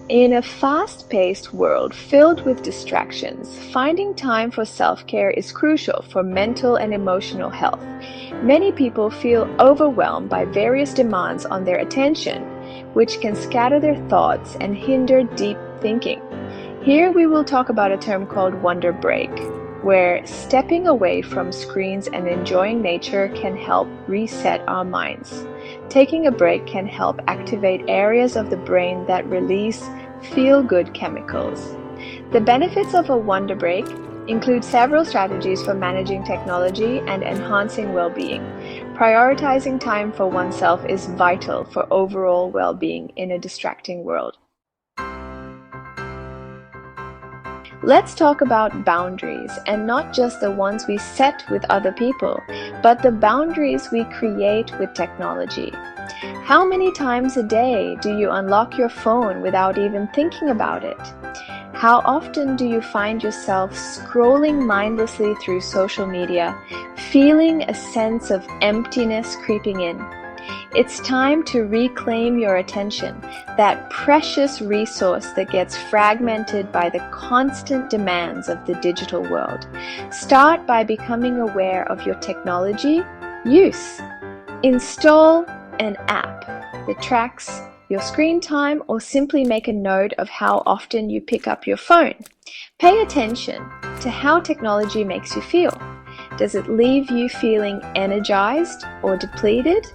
In a fast-paced world filled with distractions, finding time for self-care is crucial for mental and emotional health. Many people feel overwhelmed by various demands on their attention, which can scatter their thoughts and hinder deep thinking. Here we will talk about a term called Wonder Break, where stepping away from screens and enjoying nature can help reset our minds. Taking a break can help activate areas of the brain that release feel-good chemicals. The benefits of a Wonder Break include several strategies for managing technology and enhancing well-being. Prioritizing time for oneself is vital for overall well-being in a distracting world. Let's talk about boundaries, and not just the ones we set with other people, but the boundaries we create with technology. How many times a day do you unlock your phone without even thinking about it? How often do you find yourself scrolling mindlessly through social media, feeling a sense of emptiness creeping in? It's time to reclaim your attention, that precious resource that gets fragmented by the constant demands of the digital world. Start by becoming aware of your technology use. Install an app that tracks your screen time, or simply make a note of how often you pick up your phone. Pay attention to how technology makes you feel. Does it leave you feeling energized or depleted?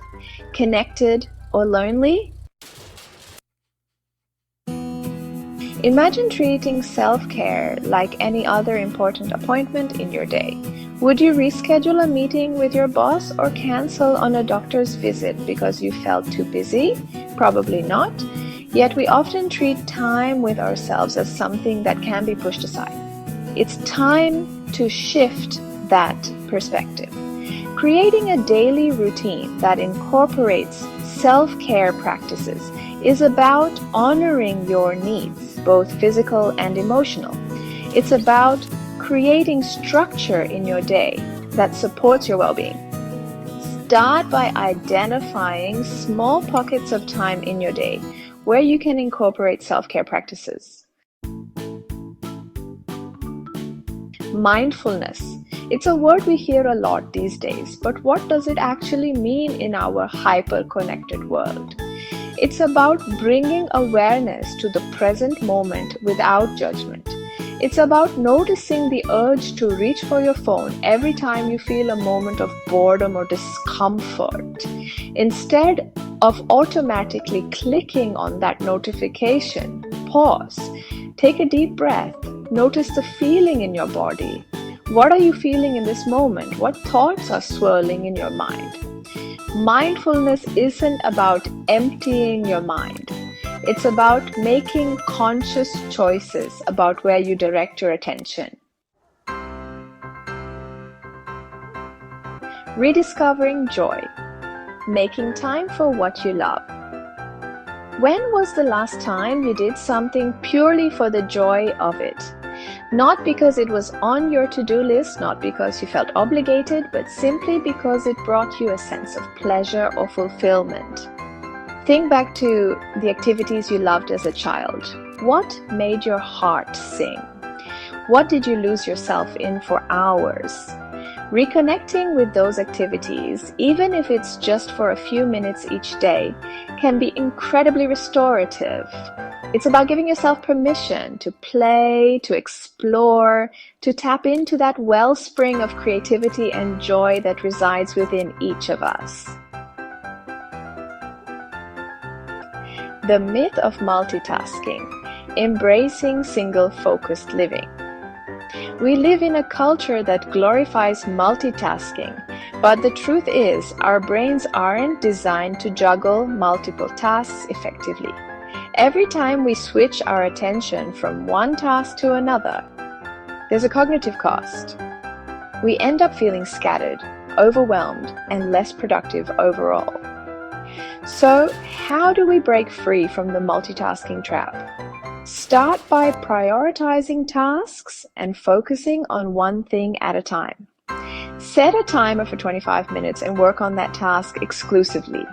Connected or lonely? Imagine treating self-care like any other important appointment in your day. Would you reschedule a meeting with your boss or cancel on a doctor's visit because you felt too busy? Probably not. Yet we often treat time with ourselves as something that can be pushed aside. It's time to shift that perspective. Creating a daily routine that incorporates self-care practices is about honoring your needs, both physical and emotional. It's about creating structure in your day that supports your well-being. Start by identifying small pockets of time in your day where you can incorporate self-care practices. Mindfulness. It's a word we hear a lot these days, but what does it actually mean in our hyper-connected world? It's about bringing awareness to the present moment without judgment. It's about noticing the urge to reach for your phone every time you feel a moment of boredom or discomfort. Instead of automatically clicking on that notification, pause, take a deep breath, notice the feeling in your body. What are you feeling in this moment? What thoughts are swirling in your mind? Mindfulness isn't about emptying your mind. It's about making conscious choices about where you direct your attention. Rediscovering joy. Making time for what you love. When was the last time you did something purely for the joy of it? Not because it was on your to-do list, not because you felt obligated, but simply because it brought you a sense of pleasure or fulfillment. Think back to the activities you loved as a child. What made your heart sing? What did you lose yourself in for hours? Reconnecting with those activities, even if it's just for a few minutes each day, can be incredibly restorative. It's about giving yourself permission to play, to explore, to tap into that wellspring of creativity and joy that resides within each of us. The myth of multitasking, embracing single-focused living. We live in a culture that glorifies multitasking, but the truth is our brains aren't designed to juggle multiple tasks effectively. Every time we switch our attention from one task to another, there's a cognitive cost. We end up feeling scattered, overwhelmed, and less productive overall. So, how do we break free from the multitasking trap? Start by prioritizing tasks and focusing on one thing at a time. Set a timer for 25 minutes and work on that task exclusively.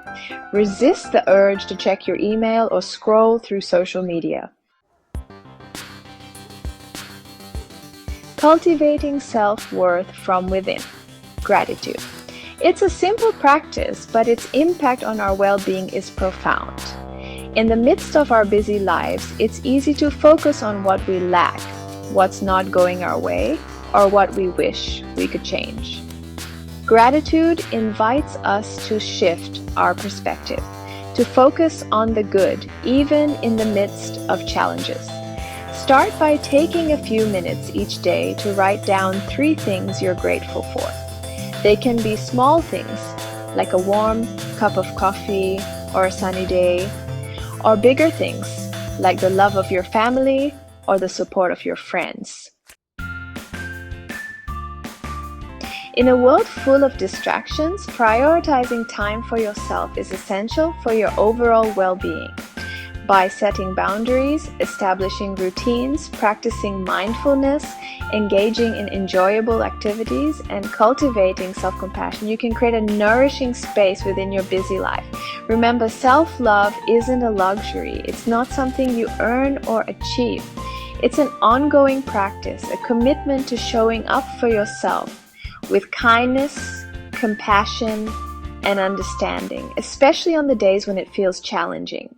Resist the urge to check your email or scroll through social media. cultivating self-worth from within. Gratitude. It's a simple practice, but its impact on our well-being is profound. In the midst of our busy lives, it's easy to focus on what we lack, what's not going our way, or what we wish we could change. Gratitude invites us to shift our perspective, to focus on the good, even in the midst of challenges. Start by taking a few minutes each day to write down 3 things you're grateful for. They can be small things, like a warm cup of coffee or a sunny day, or bigger things, like the love of your family or the support of your friends. In a world full of distractions, prioritizing time for yourself is essential for your overall well-being. By setting boundaries, establishing routines, practicing mindfulness, engaging in enjoyable activities, and cultivating self-compassion, you can create a nourishing space within your busy life. Remember, self-love isn't a luxury. It's not something you earn or achieve. It's an ongoing practice, a commitment to showing up for yourself with kindness, compassion, and understanding, especially on the days when it feels challenging.